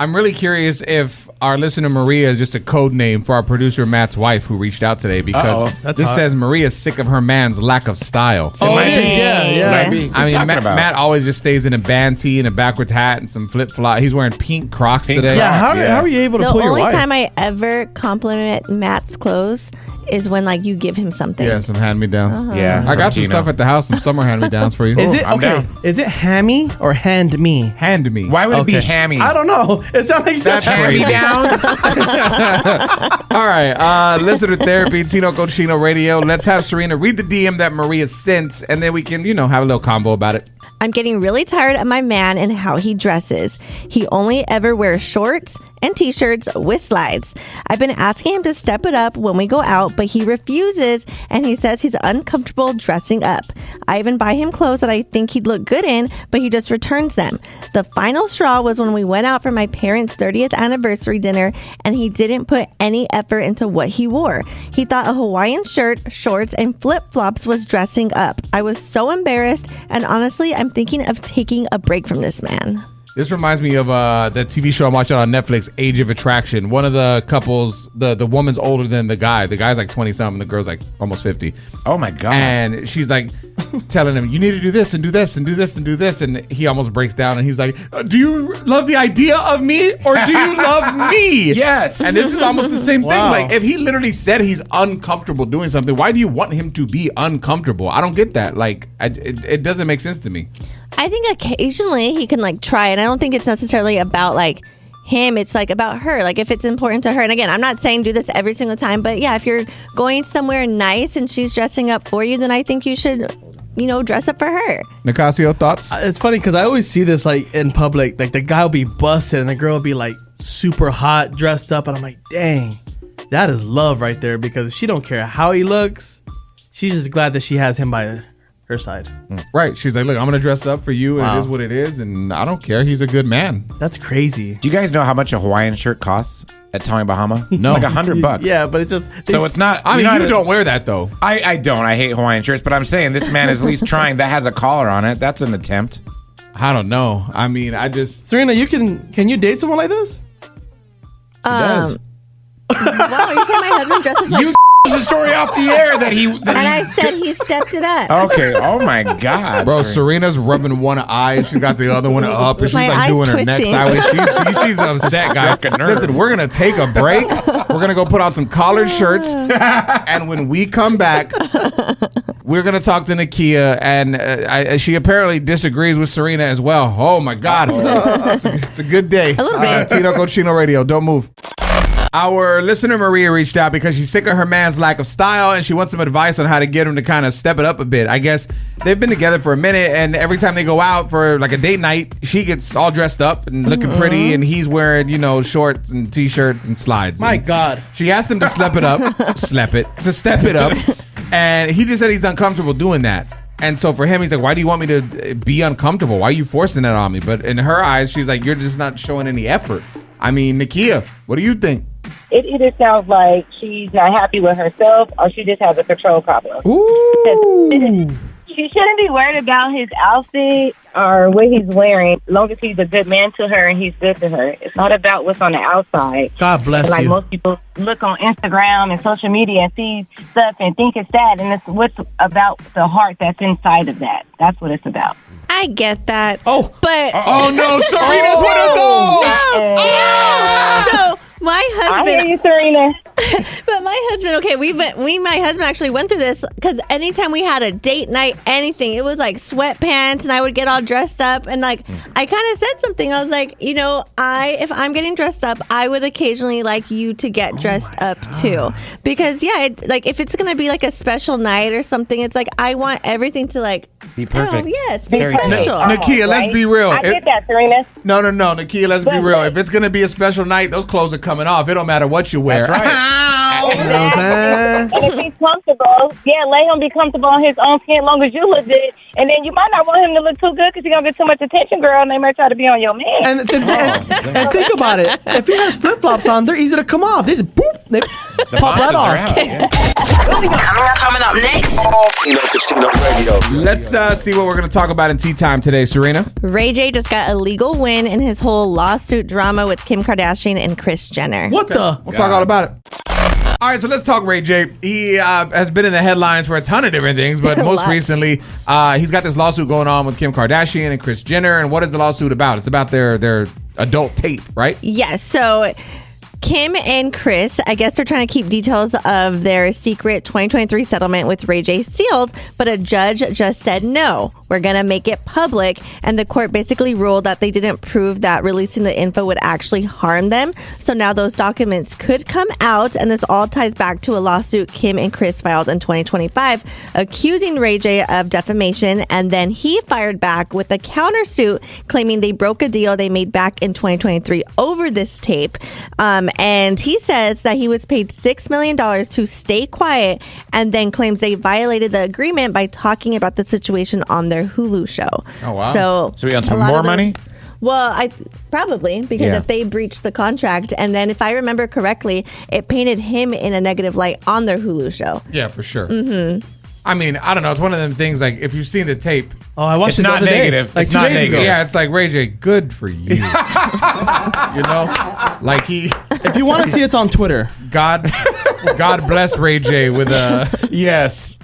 I'm really curious if our listener Maria is just a code name for our producer Matt's wife who reached out today because this says Maria's sick of her man's lack of style. Yeah. I mean, Matt always just stays in a band tee and a backwards hat and some flip-flop. He's wearing pink Crocs today. Yeah, how are you able to pull your wife? The only time I ever compliment Matt's clothes is when like you give him something. Yeah, some hand-me-downs. Yeah, I got some stuff at the house, some summer hand-me-downs for you. Is it okay? Is it hammy or hand me? Hand me. Why would it be hammy? I don't know. It sounds like That's hand-me-downs. All right, listener therapy, Tino Cochino Radio. Let's have Serina read the DM that Maria sent, and then we can, have a little combo about it. I'm getting really tired of my man and how he dresses. He only ever wears shorts and t-shirts with slides. I've been asking him to step it up when we go out, but he refuses and he says he's uncomfortable dressing up. I even buy him clothes that I think he'd look good in, but he just returns them. The final straw was when we went out for my parents' 30th anniversary dinner and he didn't put any effort into what he wore. He thought a Hawaiian shirt, shorts, and flip-flops was dressing up. I was so embarrassed, and honestly, I'm thinking of taking a break from this man. This reminds me of that TV show I'm watching on Netflix, Age of Attraction. One of the couples, the woman's older than the guy. The guy's like 20-something. The girl's like almost 50. Oh, my God. And she's like telling him, you need to do this and do this and do this and do this. And he almost breaks down and he's like, do you love the idea of me or do you love me? Yes. And this is almost the same thing. Like if he literally said he's uncomfortable doing something, why do you want him to be uncomfortable? I don't get that. Like it doesn't make sense to me. I think occasionally he can like try it. I don't think it's necessarily about like him. It's like about her. Like if it's important to her. And again, I'm not saying do this every single time, but yeah, if you're going somewhere nice and she's dressing up for you, then I think you should, dress up for her. Nicasio, thoughts? It's funny because I always see this like in public. Like the guy will be busted and the girl will be like super hot, dressed up, and I'm like, dang, that is love right there because she don't care how he looks. She's just glad that she has him by her side. Right. She's like, look, I'm going to dress up for you, and it is what it is, and I don't care. He's a good man. That's crazy. Do you guys know how much a Hawaiian shirt costs at Tommy Bahama? No. Like $100. Yeah, but it just... So it's not... I mean, you don't wear that, though. I don't. I hate Hawaiian shirts, but I'm saying this man is at least trying. That has a collar on it. That's an attempt. I don't know. I mean, I just... Serena, can you date someone like this? Does. Wow, you saying my husband dresses like... The story off the air that he... I said he stepped it up. Okay. Oh, my God. Bro, Serena's rubbing one eye. She's got the other one up. And she's My like eye's doing her twitching. neck sideways. She's upset, guys. Listen, we're going to take a break. We're going to go put on some collared shirts. And when we come back, we're going to talk to Nakia. And she apparently disagrees with Serena as well. Oh, my God. It's a good day. A little bit. Tino Cochino Radio. Don't move. Our listener Maria reached out because she's sick of her man's lack of style and she wants some advice on how to get him to kind of step it up a bit. I guess they've been together for a minute and every time they go out for like a date night, she gets all dressed up and looking pretty and he's wearing, shorts and t-shirts and slides. My God. She asked him to step it up. And he just said he's uncomfortable doing that. And so for him, he's like, why do you want me to be uncomfortable? Why are you forcing that on me? But in her eyes, she's like, you're just not showing any effort. I mean, Nakia, what do you think? It either sounds like she's not happy with herself or she just has a control problem. Ooh. She shouldn't be worried about his outfit or what he's wearing, as long as he's a good man to her and he's good to her. It's not about what's on the outside. God bless like you. Most people look on Instagram and social media and see stuff and think it's that, and it's what's about the heart that's inside of that. That's what it's about. I get that. Oh. But... Oh, no. Serena's one of those. So... My husband, I hear you, Serena. but my husband, okay, my husband actually went through this because anytime we had a date night, anything, it was like sweatpants and I would get all dressed up and like, I kind of said something. I was like, if I'm getting dressed up, I would occasionally like you to get dressed up too. Because if it's going to be like a special night or something, it's like, I want everything to like be perfect. Yes, Be special. Nakia, let's be real. I get that, Serena. No, Nakia, let's be real. If it's going to be a special night, those clothes are coming off. It don't matter what you wear. That's right. And if he's comfortable, let him be comfortable on his own skin as long as you look good. And then you might not want him to look too good because you're going to get too much attention, girl, and they might try to be on your man. And think about it. If he has flip-flops on, they're easy to come off. They just boop. They pop right off. Coming up next. Tino Casino Radio. Let's see what we're going to talk about in tea time today, Serina. Ray J just got a legal win in his whole lawsuit drama with Kim Kardashian and Kris Jenner. What the? We'll talk all about it. All right, so let's talk Ray J. He has been in the headlines for a ton of different things, but most recently, he's got this lawsuit going on with Kim Kardashian and Kris Jenner. And what is the lawsuit about? It's about their adult tape, right? Yes. So Kim and Kris, I guess they're trying to keep details of their secret 2023 settlement with Ray J sealed, but a judge just said no. We're going to make it public. And the court basically ruled that they didn't prove that releasing the info would actually harm them. So now those documents could come out. And this all ties back to a lawsuit Kim and Kris filed in 2025, accusing Ray J of defamation. And then he fired back with a countersuit claiming they broke a deal they made back in 2023 over this tape. And he says that he was paid $6 million to stay quiet and then claims they violated the agreement by talking about the situation on their Hulu show. Oh, wow. So he wants some more money? Well, I probably, because if they breached the contract, and then if I remember correctly, it painted him in a negative light on their Hulu show. Yeah, for sure. Mm-hmm. I mean, I don't know. It's one of them things, like, if you've seen the tape. Oh, I watched It's it the not other day. negative. Like It's 2 not days ago. negative. Yeah, it's like, Ray J, good for you. You know? Like If you want to see, it's on Twitter. God bless Ray J with a Yes.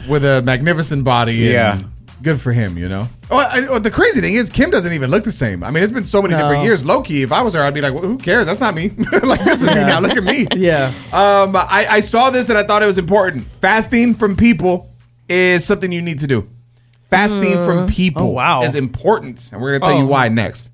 magnificent body. Yeah. And good for him, you know? The crazy thing is, Kim doesn't even look the same. I mean, it's been so many different years. Low-key, if I was her, I'd be like, well, who cares? That's not me. Like, this is me now. Look at me. Yeah. I saw this and I thought it was important. Fasting from people is something you need to do. Fasting from people is important. And we're going to tell you why next.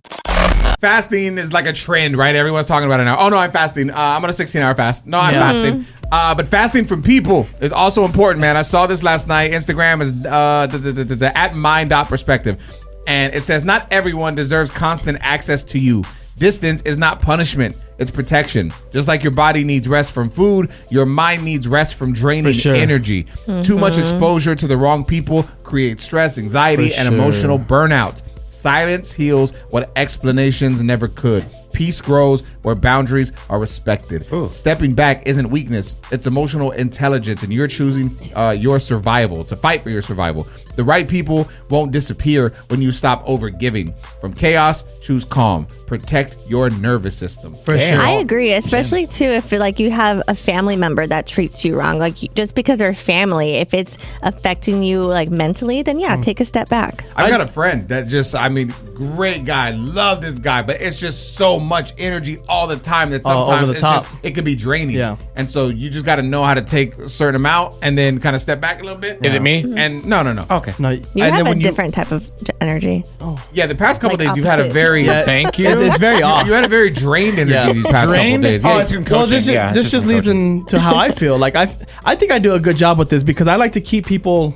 Fasting is like a trend, right? Everyone's talking about it now. Oh, no, I'm fasting. I'm on a 16-hour fast. No, I'm fasting. But fasting from people is also important, man. I saw this last night. Instagram is the at mind.perspective. And it says, not everyone deserves constant access to you. Distance is not punishment. It's protection. Just like your body needs rest from food, your mind needs rest from draining energy. Too much exposure to the wrong people creates stress, anxiety, and emotional burnout. Silence heals what explanations never could. Peace grows where boundaries are respected. Stepping back isn't weakness. It's emotional intelligence, and you're choosing your survival, to fight for your survival. The right people won't disappear when you stop overgiving. From chaos, choose calm. Protect your nervous system. For sure. I agree, especially too if like you have a family member that treats you wrong. Like just because they're family, if it's affecting you like mentally, then take a step back. I've got a friend that just, I mean, great guy, love this guy, but it's just so much energy all the time that sometimes it can be draining. Yeah. And so you just got to know how to take a certain amount and then kind of step back a little bit. Is it me? And no. Okay. No, You And have then a when different type of energy. yeah, the past couple Like days you've had a opposite. very Thank you. it's very off. you had a very drained energy these past couple days. Oh, Yeah. it's from Well, coaching. this just leads into how I feel. Like I think I do a good job with this because I like to keep people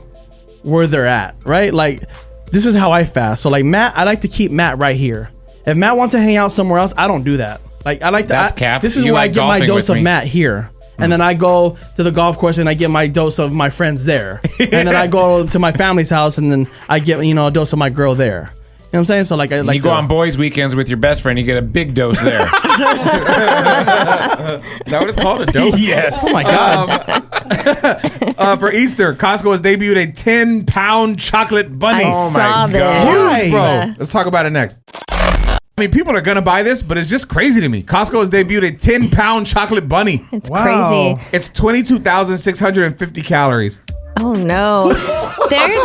where they're at, right? Like this is how I fast. So like Matt, I like to keep Matt right here. If Matt wants to hang out somewhere else, I don't do that. Like I like That's cap. This is You where like I get my golfing dose with of me. Matt here. And then I go to the golf course and I get my dose of my friends there. And then I go to my family's house and then I get, a dose of my girl there. You know what I'm saying? So like I like You go on boys' weekends with your best friend, you get a big dose there. Is that what it's called? A dose? Yes. Oh my God. For Easter, Costco has debuted a 10-pound chocolate bunny. I saw this. Huge, bro. Let's talk about it next. I mean, people are going to buy this, but it's just crazy to me. Costco has debuted a 10-pound chocolate bunny. It's crazy. It's 22,650 calories. Oh no. There's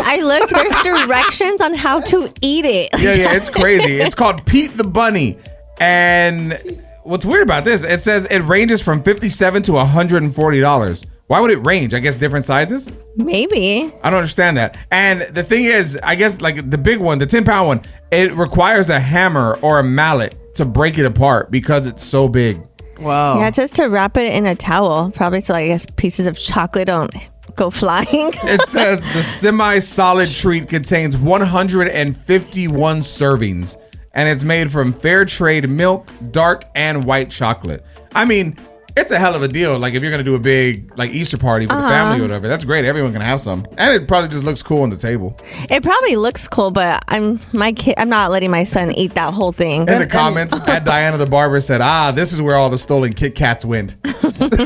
directions on how to eat it. Yeah, it's crazy. It's called Pete the Bunny. And what's weird about this, it says it ranges from $57 to $140. Why would it range? I guess different sizes? Maybe. I don't understand that. And the thing is, I guess like the big one, the 10-pound one, it requires a hammer or a mallet to break it apart because it's so big. Wow. Yeah, it says to wrap it in a towel, probably so I guess pieces of chocolate don't go flying. It says the semi-solid treat contains 151 servings, and it's made from fair trade milk, dark and white chocolate. I mean, It's a hell of a deal. Like if you're gonna do a big like Easter party for the family or whatever, that's great. Everyone can have some, and it probably just looks cool on the table. It probably looks cool, but I'm not letting my son eat that whole thing. In the comments, at Diana the barber said, this is where all the stolen Kit Kats went.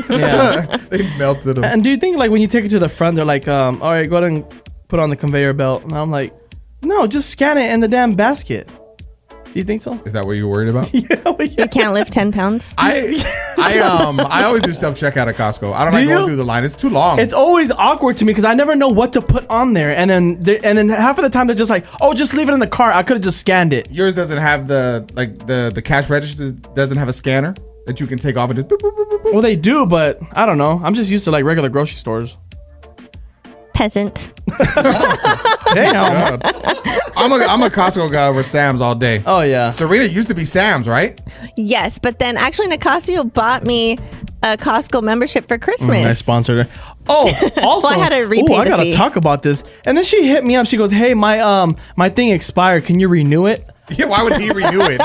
Yeah. They melted them. And do you think like when you take it to the front, they're like, all right, go ahead and put on the conveyor belt? And I'm like, no, just scan it in the damn basket. Do you think so? Is that what you're worried about? You can't lift 10 pounds. I always do self-checkout at Costco. I don't like going through the line. It's too long. It's always awkward to me because I never know what to put on there, and then half of the time they're just like, "Oh, just leave it in the cart." I could have just scanned it. Yours doesn't have the cash register doesn't have a scanner that you can take off and just. Boop, boop, boop, boop. Well, they do, but I don't know. I'm just used to like regular grocery stores. Peasant. Damn. I'm a Costco guy over Sam's all day. Oh yeah. Serina used to be Sam's, right? Yes, but then actually Nicasio bought me a Costco membership for Christmas. I sponsored her. Oh, also, Well, I had to repay I the gotta fee. talk about this. And then she hit me up. She goes, "Hey, my thing expired. Can you renew it?" Yeah, why would he renew it?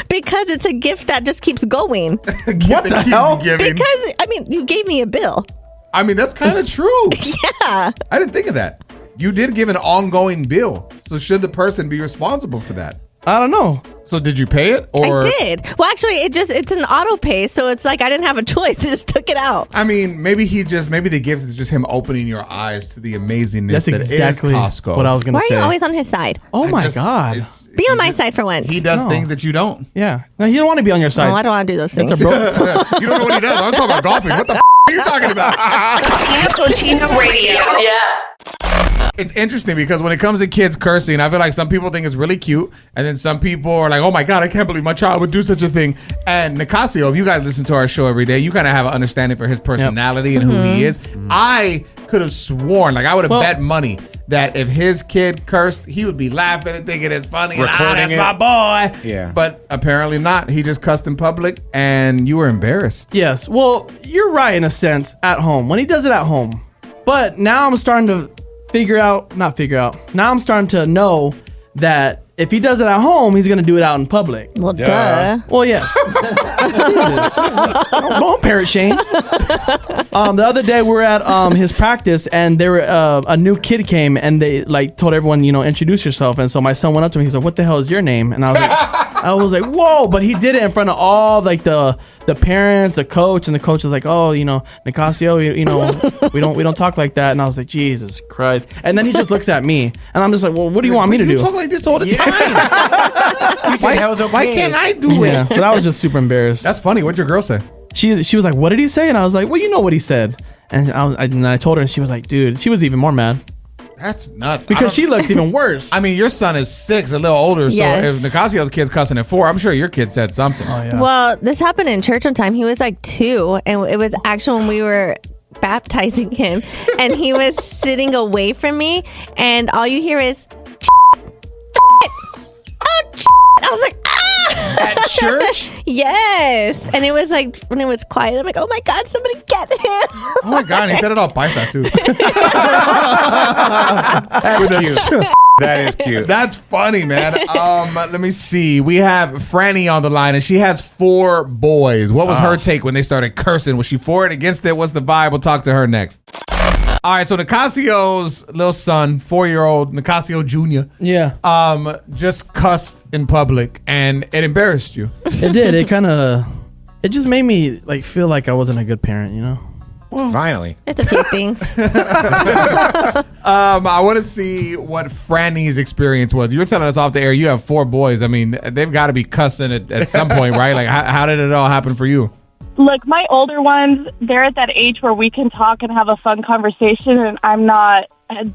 Because it's a gift that just keeps going. What the hell? Because, I mean, you gave me a bill. I mean, that's kind of true. Yeah. I didn't think of that. You did give an ongoing bill. So should the person be responsible for that? I don't know. So did you pay it? Or I did. Well, actually, it's an auto pay, so it's like I didn't have a choice. I just took it out. I mean, maybe the gift is just him opening your eyes to the amazingness That's that exactly is Costco. what I was gonna Why say. are you always on his side? Oh my Just- god. it's- Be on my just- side for once. He does No. things that you don't. Yeah. No, he don't want to be on your side. Oh, I don't want to do those things. It's a bro. You don't know what he does. I'm talking about golfing. What the are you talking about? Tino Radio. Yeah. It's interesting because when it comes to kids cursing, I feel like some people think it's really cute, and then some people are like, "Oh my god, I can't believe my child would do such a thing." And Nicasio, if you guys listen to our show every day, you kind of have an understanding for his personality and who he is. I could have sworn, like I would have bet money that if his kid cursed, he would be laughing and thinking it's funny. Recording that's it. my boy. Yeah. But apparently not. He just cussed in public, and you were embarrassed. Yes. Well, you're right in a sense at home when he does it at home. But now I'm starting to Now I'm starting to know that if he does it at home, he's going to do it out in public. Well, duh. Well, yes. Don't parrot shame. The other day we were at his practice, and there a new kid came, and they like told everyone, introduce yourself. And so my son went up to me. He said, "What the hell is your name?" And I was like, whoa! But he did it in front of all like the parents, the coach, and the coach was like, "Oh, Nicasio, we don't talk like that." And I was like, Jesus Christ! And then he just looks at me, and I'm just like, "Well, what do you want me to do?" You talk like this all the time. Why can't I do Yeah, it? but I was just super embarrassed. That's funny. What'd your girl say? She was like, "What did he say?" And I was like, "Well, you know what he said." And I told her, and she was like, "Dude," she was even more mad That's nuts. because she looks even worse. I mean, your son is 6, a little older. So Yes. if Nicasio's kid's cussing at 4, I'm sure your kid said something. Oh, yeah. Well, this happened in church one time. He was like 2, and it was actually when we were baptizing him, and he was sitting away from me, and all you hear is, I was like, At church? yes. And it was like, when it was quiet, I'm like, oh my God, somebody get him. Oh my God, he said it all paisa too. That's cute. That is cute. That's funny, man. Let me see. We have Franny on the line, and she has 4 boys. What was her take when they started cursing? Was she for it, against it? What's the vibe? We'll talk to her next. All right, so Nicasio's little son, 4-year-old Nicasio Jr. Yeah, just cussed in public, and it embarrassed you. it did. It just made me like feel like I wasn't a good parent, Finally. It's a few things. I want to see what Franny's experience was. You were telling us off the air you have 4 boys. I mean, they've got to be cussing at some point, right? Like, how did it all happen for you? Look, my older ones, they're at that age where we can talk and have a fun conversation, and I'm not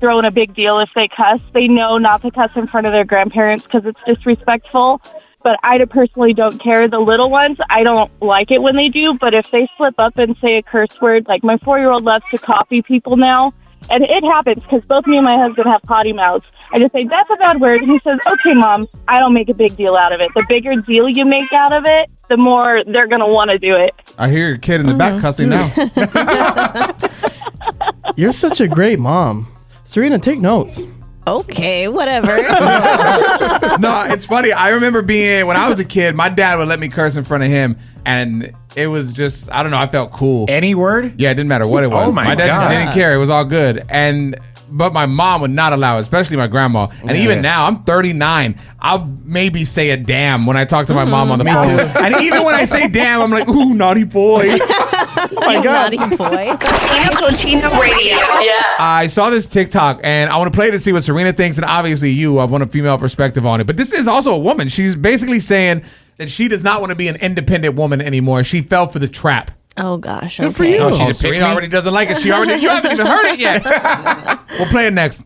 throwing a big deal if they cuss. They know not to cuss in front of their grandparents because it's disrespectful, but I personally don't care. The little ones, I don't like it when they do, but if they slip up and say a curse word, like my 4-year-old loves to copy people now, and it happens because both me and my husband have potty mouths. I just say, that's a bad word. And he says, okay, Mom, I don't make a big deal out of it. The bigger deal you make out of it, the more they're going to want to do it. I hear your kid in the back cussing now. You're such a great mom. Serina, take notes. Okay, whatever. No, it's funny. I remember when I was a kid, my dad would let me curse in front of him, and it was just, I don't know, I felt cool. Any word? Yeah, it didn't matter what it was. Oh my dad just God. didn't care. It was all good. But my mom would not allow it, especially my grandma. And even now, I'm 39. I'll maybe say a damn when I talk to my mom on the phone. And even when I say damn, I'm like, ooh, naughty boy. Oh my God. Naughty boy. Tino Cochino Radio. Yeah. I saw this TikTok, and I want to play it to see what Serena thinks, and obviously I want a female perspective on it. But this is also a woman. She's basically saying that she does not want to be an independent woman anymore. She fell for the trap. Oh gosh. Good for you. Oh, She's a Serena pick-me? already doesn't like it. You haven't even heard it yet. We'll play it next.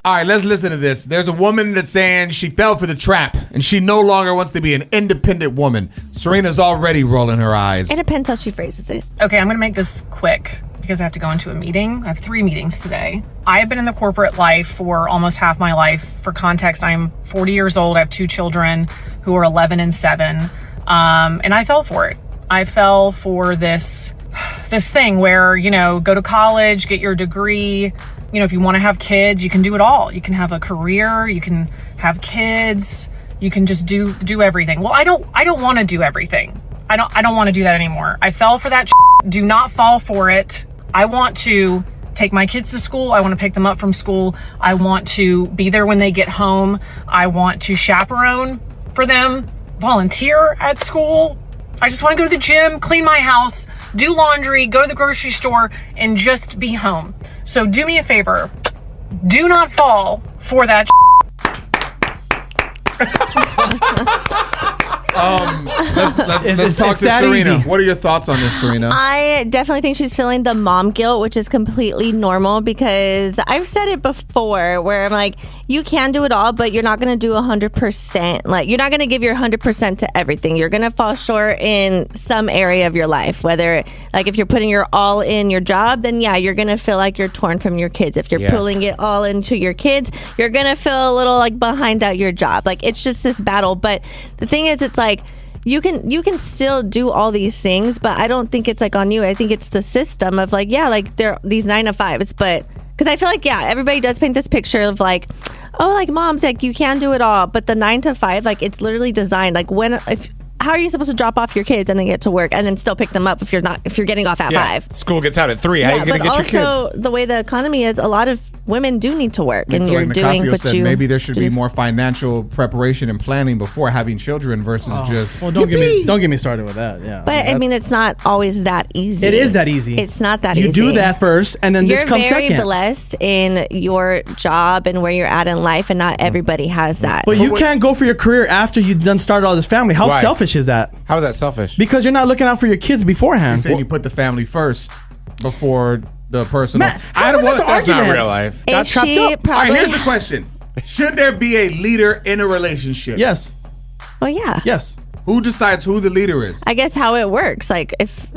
All right, let's listen to this. There's a woman that's saying she fell for the trap and she no longer wants to be an independent woman. Serena's already rolling her eyes. It depends how she phrases it. Okay, I'm going to make this quick because I have to go into a meeting. I have 3 meetings today. I have been in the corporate life for almost half my life. For context, I'm 40 years old. I have 2 children who are 11 and 7. And I fell for it. I fell for this thing where, go to college, get your degree. If you want to have kids, you can do it all. You can have a career, you can have kids, you can just do everything. Well, I don't want to do everything. I don't want to do that anymore. I fell for that. Do not fall for it. I want to take my kids to school. I want to pick them up from school. I want to be there when they get home. I want to chaperone for them, volunteer at school. I just want to go to the gym, clean my house, do laundry, go to the grocery store, and just be home. So do me a favor. Do not fall for that. Let's talk to Serena. What are your thoughts on this, Serena? I definitely think she's feeling the mom guilt, which is completely normal because I've said it before where I'm like, you can do it all, but you're not going to do 100%. Like, you're not going to give your 100% to everything. You're going to fall short in some area of your life, whether, like, if you're putting your all in your job, then yeah, you're going to feel like you're torn from your kids. If you're pulling it all into your kids, you're going to feel a little like behind out your job. Like, it's just this battle. But the thing is, it's like, you can still do all these things, but I don't think it's like on you. I think it's the system of like, yeah, like they're these 9 to 5s, but because I feel like, yeah, everybody does paint this picture of like, oh, like moms, like you can do it all, but the 9 to 5, like it's literally designed like how are you supposed to drop off your kids and then get to work and then still pick them up if you're getting off at 5? School gets out at 3. How are you going to get your kids? Also, the way the economy is, a lot of women do need to work, and so you're like doing Nicasio what said, you maybe there should be more financial preparation and planning before having children versus just. Well, don't get me started with that. Yeah, But I mean, it's not always that easy. It is that easy. It's not that you easy. You do that first, and then this comes second. You're very blessed in your job and where you're at in life, and not everybody has that. But you can't go for your career after you've done started all this family. How selfish is that? How is that selfish? Because you're not looking out for your kids beforehand. You're saying you put the family first before the personal. That's not real life. Got trapped up. All right, here's the question: should there be a leader in a relationship? Yes. Well, yeah. Yes. Who decides who the leader is? I guess how it works, like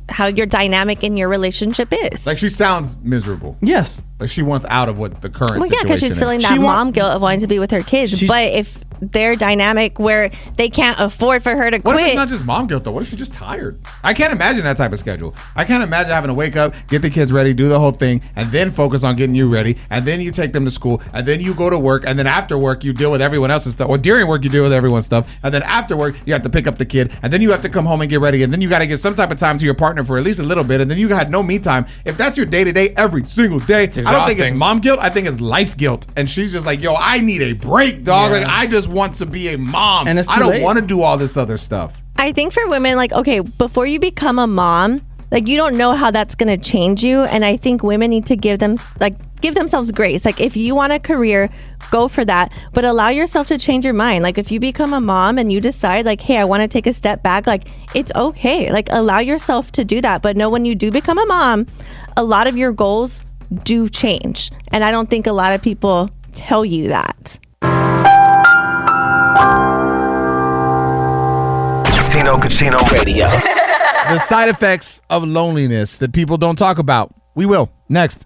how your dynamic in your relationship is. Like she sounds miserable. Yes. Like she wants out of what the current situation is. Because she's feeling that mom guilt of wanting to be with her kids. But if their dynamic where they can't afford for her to quit. What if it's not just mom guilt though? What if she's just tired? I can't imagine that type of schedule. I can't imagine having to wake up, get the kids ready, do the whole thing, and then focus on getting you ready, and then you take them to school, and then you go to work, and then after work you deal with everyone else's stuff. Or during work you deal with everyone's stuff, and then after work you have to pick up the kid, and then you have to come home and get ready, and then you got to give some type of time to your partner for at least a little bit, and then you got no me time. If that's your day to day every single day, I don't think it's mom guilt. I think it's life guilt. And she's just like, yo, I need a break, dog. Yeah. Like, I just want to be a mom. And it's too I don't late. want to do all this other stuff. I think for women, like, okay, before you become a mom, like, you don't know how that's going to change you. And I think women need to give themselves grace. Like, if you want a career, go for that, but allow yourself to change your mind. Like, if you become a mom and you decide like, hey, I want to take a step back, like, it's okay. Like, allow yourself to do that. But know when you do become a mom, a lot of your goals do change. And I don't think a lot of people tell you that. Tino Cochino Radio. The side effects of loneliness that people don't talk about. We will. Next.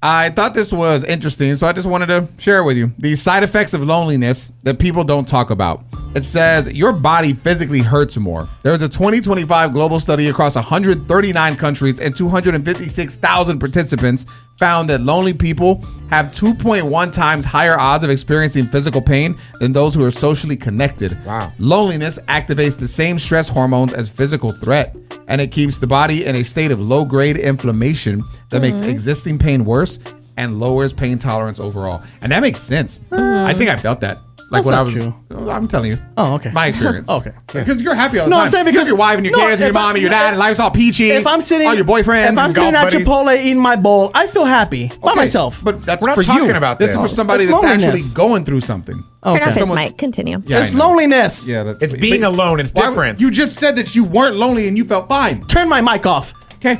I thought this was interesting, so I just wanted to share it with you. The side effects of loneliness that people don't talk about. It says your body physically hurts more. There was a 2025 global study across 139 countries and 256,000 participants found that lonely people have 2.1 times higher odds of experiencing physical pain than those who are socially connected. Wow. Loneliness activates the same stress hormones as physical threat, and it keeps the body in a state of low-grade inflammation that makes existing pain worse and lowers pain tolerance overall. And that makes sense. I think I felt that. Like That's when not I was, true. I'm telling you. Oh, okay. My experience. Okay. Because you're happy all the No, time. I'm saying You because- have your wife and your No, kids and your if mom and your dad and life's all peachy. If I'm sitting, all your boyfriends, if I'm and sitting golf at buddies. Chipotle eating my bowl, I feel happy by Okay, myself. But that's We're not for talking you. about This is this. for somebody It's that's actually loneliness. going through something. Turn off his Someone- mic. Continue. Yeah, It's I know. loneliness. Yeah, It's being alone. It's different. You just said that you weren't lonely and you felt fine. Turn my mic off. Okay.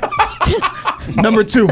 Number 2.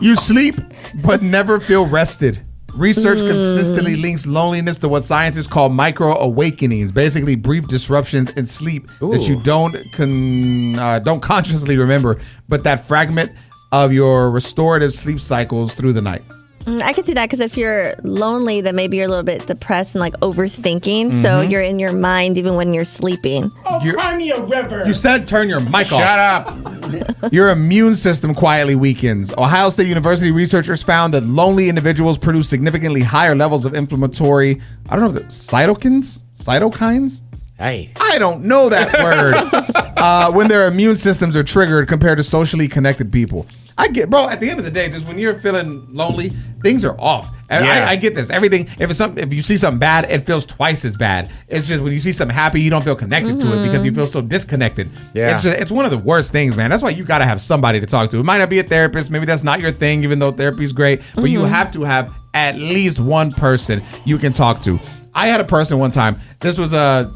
You sleep but never feel rested. Research consistently links loneliness to what scientists call micro awakenings, basically brief disruptions in sleep that you don't consciously remember, but that fragment of your restorative sleep cycles through the night. I can see that because if you're lonely, then maybe you're a little bit depressed and like overthinking. So you're in your mind even when you're sleeping. Cry me a river. You said turn your mic off. Shut up. Your immune system quietly weakens. Ohio State University researchers found that lonely individuals produce significantly higher levels of inflammatory, I don't know, cytokines? Hey. I don't know that word. When their immune systems are triggered compared to socially connected people. I get, bro, at the end of the day, just when you're feeling lonely, things are off. Yeah. I get this. Everything, if you see something bad, it feels twice as bad. It's just when you see something happy, you don't feel connected to it because you feel so disconnected. Yeah. It's one of the worst things, man. That's why you got to have somebody to talk to. It might not be a therapist. Maybe that's not your thing, even though therapy's great. But you have to have at least one person you can talk to. I had a person one time. This was an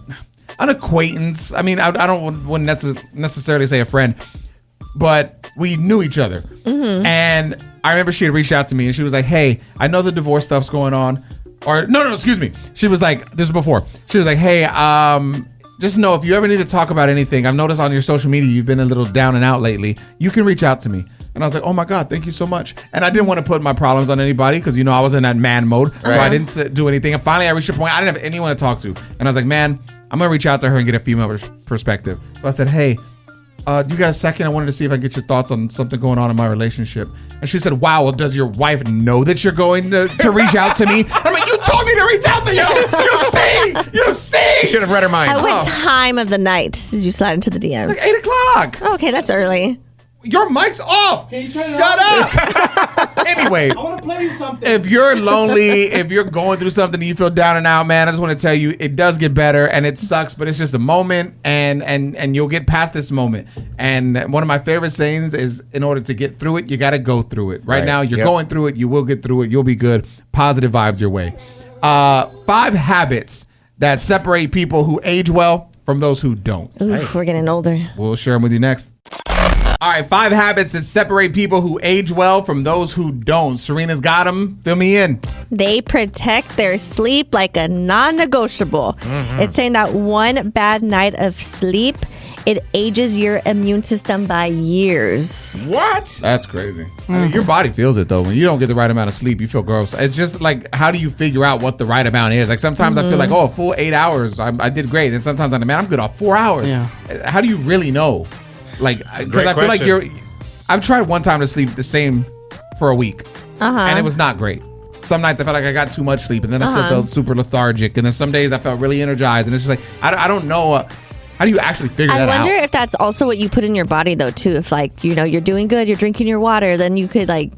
acquaintance. I mean, wouldn't necessarily say a friend, but we knew each other. And I remember she had reached out to me and she was like, hey, I know the divorce stuff's going on. Or no, excuse me. She was like, this was before. She was like, hey, just know if you ever need to talk about anything, I've noticed on your social media you've been a little down and out lately. You can reach out to me. And I was like, oh my God, thank you so much. And I didn't want to put my problems on anybody because, I was in that man mode. So I didn't do anything. And finally I reached a point I didn't have anyone to talk to. And I was like, man, I'm going to reach out to her and get a female perspective. So I said, hey, you got a second? I wanted to see if I can get your thoughts on something going on in my relationship. And she said, wow, well, does your wife know that you're going to reach out to me? I'm like, you told me to reach out to you. You see? You should have read her mind. At what time of the night did you slide into the DMs? Like 8 o'clock. Okay, that's early. Your mic's off. Can you turn it Shut off? up. Anyway, I want to play you something. if you're lonely, if you're going through something and you feel down and out, man, I just want to tell you it does get better and it sucks, but it's just a moment and you'll get past this moment. And one of my favorite sayings is in order to get through it, you got to go through it. Right now, you're going through it. You will get through it. You'll be good. Positive vibes your way. 5 habits that separate people who age well from those who don't. Ooh, we're getting older. We'll share them with you next. All right, 5 habits that separate people who age well from those who don't. Serena's got them. Fill me in. They protect their sleep like a non-negotiable. It's saying that one bad night of sleep, it ages your immune system by years. What? That's crazy. I mean, your body feels it, though. When you don't get the right amount of sleep, you feel gross. It's just like, how do you figure out what the right amount is? Like, sometimes I feel like, a full 8 hours, I did great. And sometimes I'm like, man, I'm good off 4 hours. Yeah. How do you really know? Like, because I feel like I've tried one time to sleep the same for a week, and it was not great. Some nights I felt like I got too much sleep, and then I still felt super lethargic. And then some days I felt really energized, and it's just like I don't know. How do you actually figure that out? I wonder if that's also what you put in your body, though, too. If, like, you're doing good, you're drinking your water, then you could, like,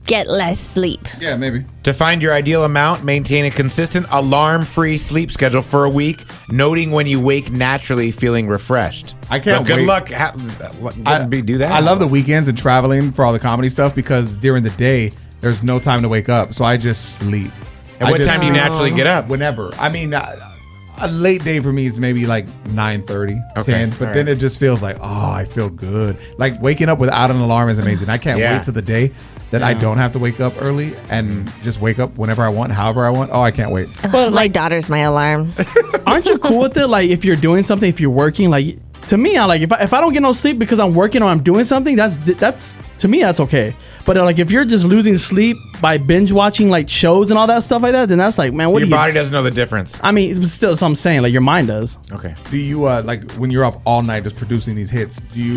get less sleep. Yeah, maybe. To find your ideal amount, maintain a consistent alarm-free sleep schedule for a week, noting when you wake naturally feeling refreshed. I can't But good wait. luck. Do that. I love the weekends and traveling for all the comedy stuff because during the day, there's no time to wake up. So I just sleep. And what time do you naturally get up? Whenever. I mean, a late day for me is maybe like 9:30, Okay, 10. But then it just feels like, I feel good. Like waking up without an alarm is amazing. I can't wait till the day that I don't have to wake up early and just wake up whenever I want, however I want. Oh, I can't wait. But My daughter's my alarm. aren't you cool with it? Like, if you're doing something, if you're working, like, to me, I like if I don't get no sleep because I'm working or I'm doing something, that's to me that's okay. But like if you're just losing sleep by binge watching like shows and all that stuff like that, then that's like, man, what Your do you? body doesn't know the difference. I mean, it's still, that's what I'm saying. Like your mind does. Okay. Do you like when you're up all night just producing these hits? Do you?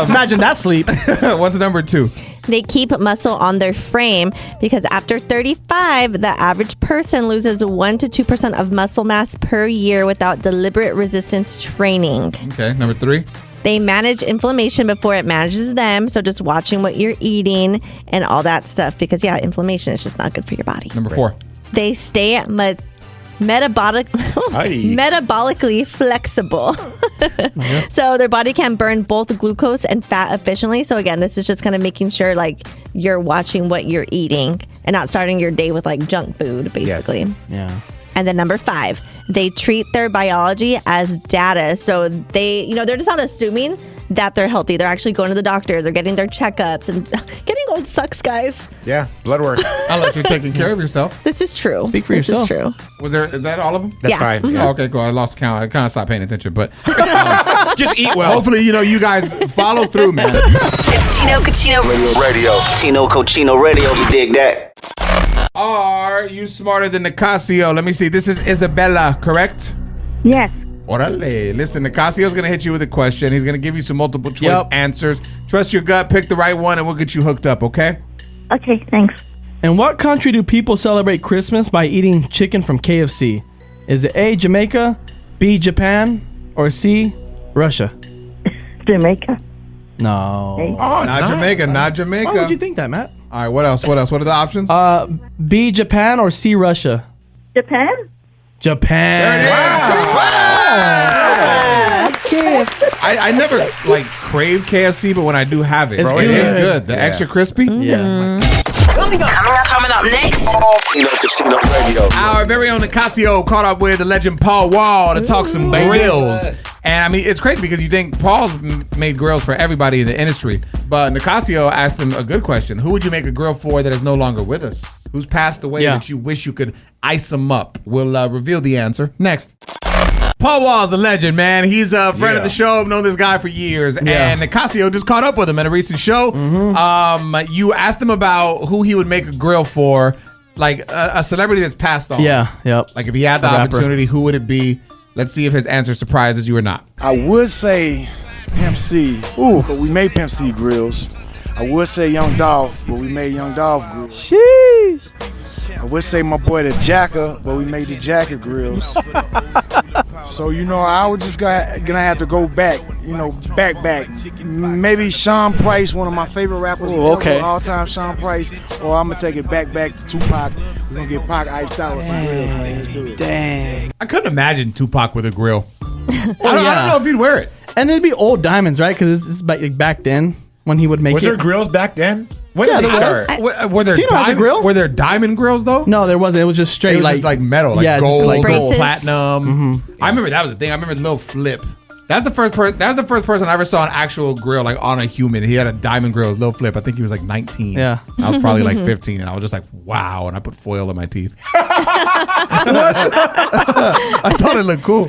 Imagine that sleep. What's number 2? They keep muscle on their frame because after 35, the average person loses 1 to 2% of muscle mass per year without deliberate resistance training. Okay, number 3. They manage inflammation before it manages them. So just watching what you're eating and all that stuff because, yeah, inflammation is just not good for your body. Number 4. They stay metabolically flexible. So their body can burn both glucose and fat efficiently. So again, this is just kind of making sure like you're watching what you're eating and not starting your day with like junk food, basically. Yes. Yeah. And then number 5, they treat their biology as data. So they, they're just not assuming that they're healthy. They're actually going to the doctor. They're getting their checkups. And getting old sucks, guys. Yeah, blood work. Unless you're taking care of yourself. This is true. Speak for this yourself. Is true. Is that all of them? That's Yeah. 5. Mhm. Yeah. Oh, okay, cool. I lost count. I kind of stopped paying attention, but Just eat well. hopefully, you guys follow through, man. It's Tino Cucino Radio. Tino Cochino Radio. You dig that? Are you smarter than Nicasio? Let me see. This is Isabella, correct? Yes. Orale. Listen, Nicasio's going to hit you with a question. He's going to give you some multiple choice Yep. answers. Trust your gut. Pick the right one, and we'll get you hooked up, okay? Okay, thanks. In what country do people celebrate Christmas by eating chicken from KFC? Is it A, Jamaica, B, Japan, or C, Russia? Jamaica. No. Oh, it's Not Jamaica. Not Jamaica. Why would you think that, Matt? All right, what else? What are the options? B, Japan, or C, Russia? Japan? Japan. I never like crave KFC, but when I do have it, It's bro, good. it's good. The extra crispy. Yeah. coming up next. Tino Cochino Radio. Our very own Nicasio caught up with the legend Paul Wall to talk some grills. And I mean, it's crazy because you think Paul's made grills for everybody in the industry. But Nicasio asked him a good question. Who would you make a grill for that is no longer with us? Who's passed away that you wish you could ice them up? We'll reveal the answer next. Paul Wall's a legend, man. He's a friend of the show. I've known this guy for years. Yeah. And Nicasio just caught up with him at a recent show. You asked him about who he would make a grill for, like a celebrity that's passed on. Yeah, yep. Like if he had the opportunity, who would it be? Let's see if his answer surprises you or not. I would say Pimp C, but we made Pimp C grills. I would say Young Dolph, but we made Young Dolph grills. Sheesh. I would say my boy the Jacker, but we made the Jacker grills. So, I was just gonna have to go back, back. Maybe Sean Price, one of my favorite rappers of all time, Sean Price, or I'm gonna take it back to Tupac. We're gonna get Pac iced out with some grills, man. Let's do it. Dang. I couldn't imagine Tupac with a grill. I don't know if he'd wear it. And it'd be old diamonds, right? Because it's back then when he would make Was it. there grills back then? When did they there start? was. Were there Tino has a grill? Were there diamond grills though? No, there wasn't. It was just straight It was just like metal, like just gold, like Braces. gold, platinum. I remember that was the thing. I remember the little flip. That's the first person I ever saw an actual grill, like on a human. He had a diamond grill, his little flip. I think he was like 19. Yeah. I was probably like 15, and I was just like, wow. And I put foil in my teeth. I thought it looked cool.